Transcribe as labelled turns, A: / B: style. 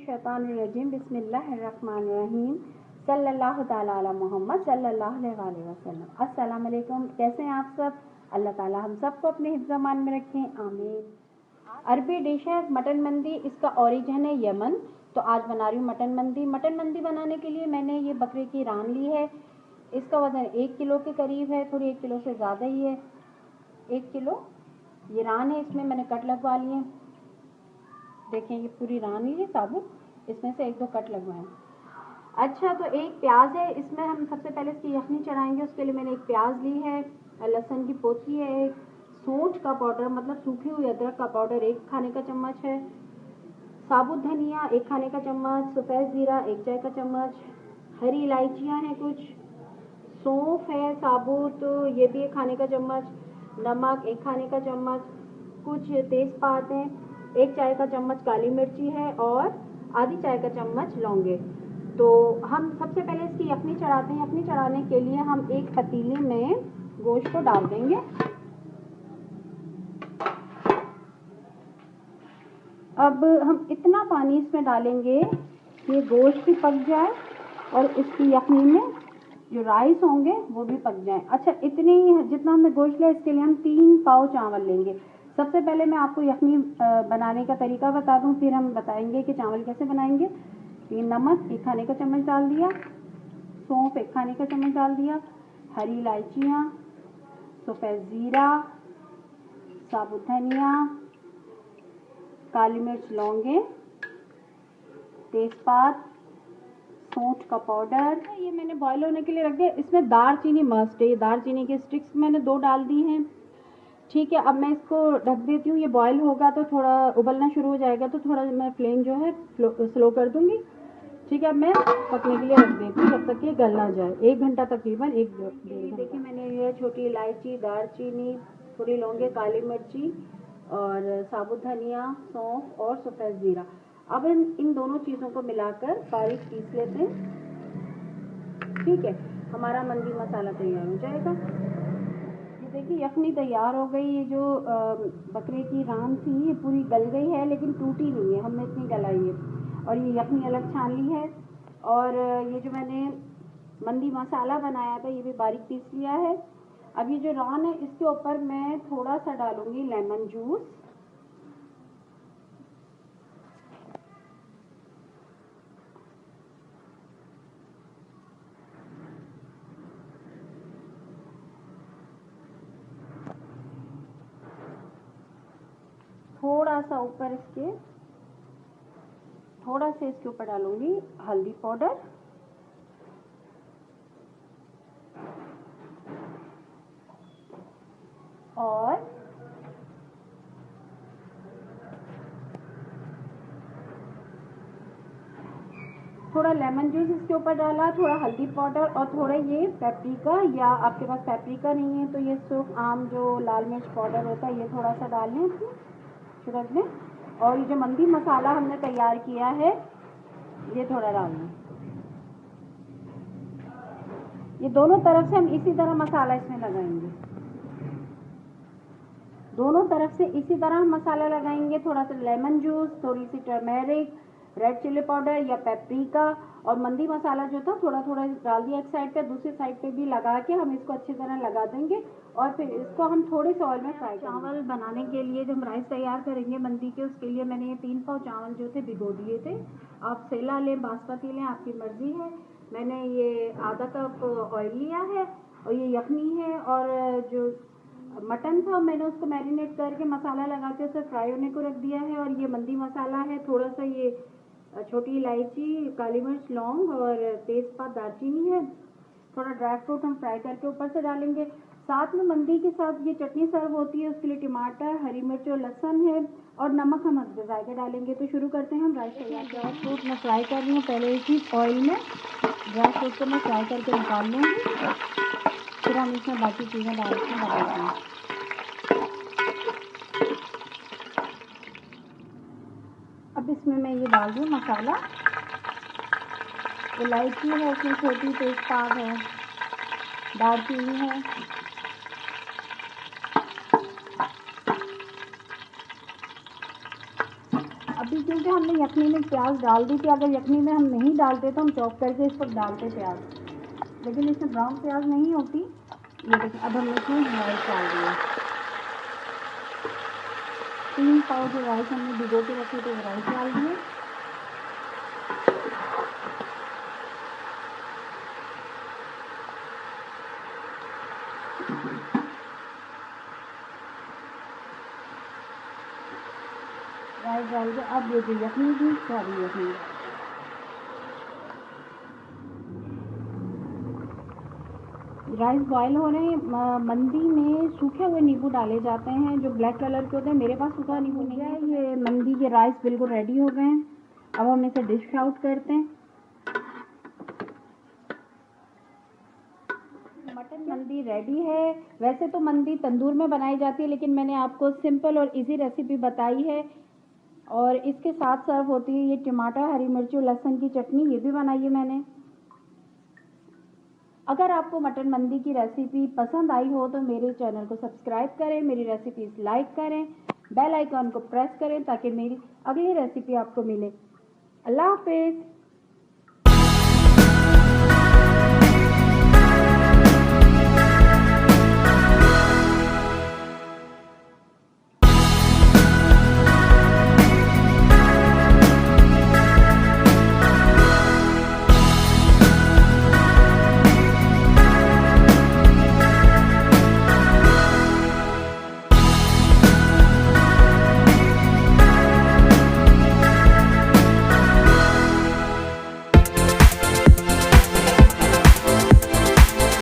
A: मिनश्शैतानिर्रजीम बिस्मिल्लाहिर्रहमानिर्रहीम सल्लल्लाहु ताला अला मोहम्मद सल्लल्लाहु अलैहि वसल्लम। अस्सलाम वालेकुम, कैसे हैं आप सब? अल्लाह ताला हम सबको अपने हिफ्ज़-ए-मान में रखें, आमीन। अरबी डिश है मटन मंदी, इसका ओरिजिन है यमन। तो आज बना रही हूँ मटन मंदी। मटन मंदी बनाने के लिए मैंने ये बकरे की रान ली है। इसका वज़न 1 किलो के करीब है, थोड़ी 1 किलो से ज़्यादा ही है। 1 किलो ये रान है, इसमें मैंने कट लगवा लिए। देखें ये पूरी रान ली है साबुत, इसमें से 1-2 कट लगवाएं। अच्छा, तो एक प्याज है, इसमें हम सबसे पहले इसकी यखनी चढ़ाएंगे। उसके लिए मैंने एक प्याज ली है, लहसुन की पोथी है, एक सूंठ का पाउडर मतलब सूखी हुई अदरक का पाउडर 1 खाने का चम्मच है, साबुत धनिया 1 खाने का चम्मच, सफ़ेद ज़ीरा 1 चाय का चम्मच, हरी इलायचियाँ हैं कुछ, सौंफ है साबुत ये भी 1 खाने का चम्मच, नमक 1 खाने का चम्मच, कुछ तेज़पात हैं, 1 चाय का चम्मच काली मिर्ची है और आधी चाय का चम्मच लौंगे। तो हम सबसे पहले इसकी यखनी चढ़ाते हैं। यखनी चढ़ाने के लिए हम एक पतीले में गोश्त को डाल देंगे। अब हम इतना पानी इसमें डालेंगे कि गोश्त भी पक जाए और इसकी यखनी में जो राइस होंगे वो भी पक जाएं। अच्छा, इतनी जितना हमने गोश्त लिया इसके लिए हम 3 पाव चावल लेंगे। सबसे पहले मैं आपको यखनी बनाने का तरीका बता दूं, फिर हम बताएंगे कि चावल कैसे बनाएंगे। ये नमक 1 खाने का चम्मच डाल दिया, सौंफ 1 खाने का चम्मच डाल दिया, हरी इलायचियाँ, सफ़ेद ज़ीरा, साबुत धनिया, काली मिर्च लौंगे, तेज़पात, सौंठ का पाउडर। ये मैंने बॉईल होने के लिए रख दिया। इसमें दालचीनी मस्ट है, ये दालचीनी के स्टिक्स मैंने 2 डाल दी हैं। ठीक है, अब मैं इसको ढक देती हूँ। ये बॉईल होगा तो थोड़ा उबलना शुरू हो जाएगा, तो थोड़ा मैं फ्लेम जो है स्लो कर दूँगी। ठीक है, अब मैं पकने के लिए रख देती हूँ जब तक ये गल ना जाए। 1 घंटा तकरीबन 1-1.5 घंटा। देखिए मैंने ये छोटी इलायची, दालचीनी, थोड़ी लौंगे, काली मिर्ची और साबुत धनिया, सौंफ और सफ़ेद ज़ीरा, अब इन दोनों चीज़ों को मिलाकर बारीक पीस लेते हैं। ठीक है, हमारा मंदी मसाला तैयार हो जाएगा। ये देखिए यखनी तैयार हो गई। ये जो बकरे की रान थी ये पूरी गल गई है, लेकिन टूटी नहीं है, हमने इतनी गलाई है। और ये यखनी अलग छान ली है और ये जो मैंने मंदी मसाला बनाया था ये भी बारीक पीस लिया है। अब ये जो रान है इसके ऊपर मैं थोड़ा सा डालूंगी लेमन जूस। थोड़ा सा ऊपर थोड़ा सा इसके ऊपर डालूंगी हल्दी पाउडर और थोड़ा लेमन जूस इसके ऊपर डाला, थोड़ा हल्दी पाउडर और थोड़ा ये पेपरिका, या आपके पास पेपरिका नहीं है तो ये सिर्फ आम जो लाल मिर्च पाउडर होता है ये थोड़ा सा डाल लें इसमें छिड़क दें। और ये जो मंदी मसाला हमने तैयार किया है ये थोड़ा डाल लें। ये दोनों तरफ से हम इसी तरह मसाला इसमें लगाएंगे, दोनों तरफ से इसी तरह मसाला लगाएंगे। थोड़ा सा लेमन जूस, थोड़ी सी टर्मेरिक, रेड चिली पाउडर या पेपरिका और मंदी मसाला जो था थोड़ा थोड़ा डाल दिया एक साइड पे, दूसरी साइड पे भी लगा के हम इसको अच्छी तरह लगा देंगे और फिर इसको हम थोड़े से ऑयल में फ्राई करेंगे। चावल बनाने के लिए जो हम राइस तैयार करेंगे मंदी के, उसके लिए मैंने ये 3 पाव चावल जो थे भिगो दिए थे। आप सेला लें, बासमती लें, आपकी मर्जी है। मैंने ये आधा कप ऑयल लिया है और ये यखनी है और जो मटन था मैंने उसको मैरिनेट करके मसाला लगा के उसे फ्राई होने को रख दिया है। और ये मंदी मसाला है, थोड़ा सा ये छोटी इलायची, काली मिर्च, लौंग और तेज़पात, दालचीनी है। थोड़ा ड्राई फ्रूट हम फ्राई करके ऊपर से डालेंगे। साथ में मंदी के साथ ये चटनी सर्व होती है, उसके लिए टमाटर, हरी मिर्च और लहसुन है और नमक हम हस्ब जायके डालेंगे। तो शुरू करते हैं हम राइस तैयार। ड्राई फ्रूट मैं फ्राई कर रही हूँ पहले ही ऑयल में। ड्राई फ्रूट को मैं फ्राई करके निकाल लूँगी, फिर हम इसमें बाकी चीज़ें डाल के डालते हैं। अब इसमें मैं ये डाल दूँ मसाला, इलायची है इसमें छोटी, तेज़पात है, दालचीनी है, अभी क्योंकि हमने यखनी में प्याज डाल दी थी, अगर यखनी में हम नहीं डालते तो हम चॉप करके इस पर डालते प्याज, लेकिन इसमें ब्राउन प्याज नहीं होती। ये देखिए अब हमने इसमें राइस डाल दिया। 3 पाव जो राइस हमने भिगो के रखे थे वो राइस डाल दिए। राइस डाल के अब ये जो यखनी थी सारी यखनी, राइस बॉयल हो रहे हैं। मंदी में सूखे हुए नींबू डाले जाते हैं जो ब्लैक कलर के होते हैं, मेरे पास सूखा नींबू नहीं है। ये मंदी के राइस बिल्कुल रेडी हो गए हैं। अब हम इसे डिश आउट करते हैं। मटन मंदी रेडी है। वैसे तो मंदी तंदूर में बनाई जाती है, लेकिन मैंने आपको सिंपल और इजी रेसिपी बताई है। और इसके साथ सर्व होती है ये टमाटर, हरी मिर्ची और लहसुन की चटनी, ये भी बनाई है मैंने। अगर आपको मटन मंदी की रेसिपी पसंद आई हो तो मेरे चैनल को सब्सक्राइब करें, मेरी रेसिपीज़ लाइक करें, बेल आइकॉन को प्रेस करें ताकि मेरी अगली रेसिपी आपको मिले। अल्लाह हाफिज़।